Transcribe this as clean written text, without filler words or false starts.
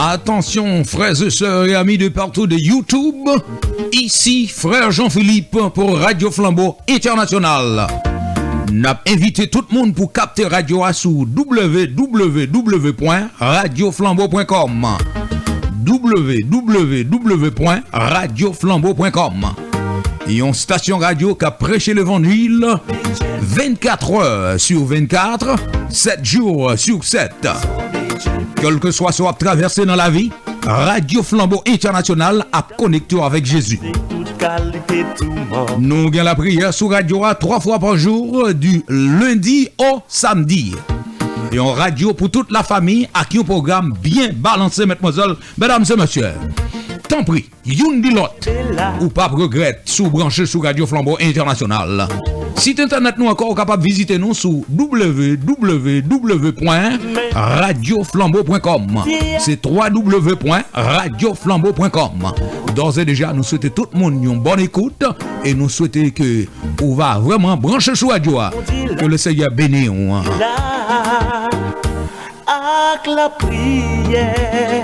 Attention, frères et sœurs et amis de partout de YouTube. Ici, frère Jean-Philippe pour Radio Flambeau International. N'a invité tout le monde pour capter Radio sous www.radioflambeau.com. www.radioflambeau.com. Et une station radio qui a prêché l'évangile 24 heures sur 24, 7 jours sur 7. Quel que soit ce qu'on a traversé dans la vie, Radio Flambeau International a connecté avec Jésus. Nous avons la prière sur Radio 3 fois par jour, du lundi au samedi. Et en radio pour toute la famille, à qui un programme bien balancé, mesdemoiselles, mesdames et messieurs. Tant pis, youn di lot, ou pas regret, sous branché sur Radio Flambeau International. Site internet nous encore capable de visiter nous sur www.radioflambeau.com. C'est www.radioflambeau.com. D'ores et déjà, nous souhaitons tout le monde une bonne écoute et nous souhaitons que on va vraiment brancher sur Radio. Que le Seigneur bénisse. La prière,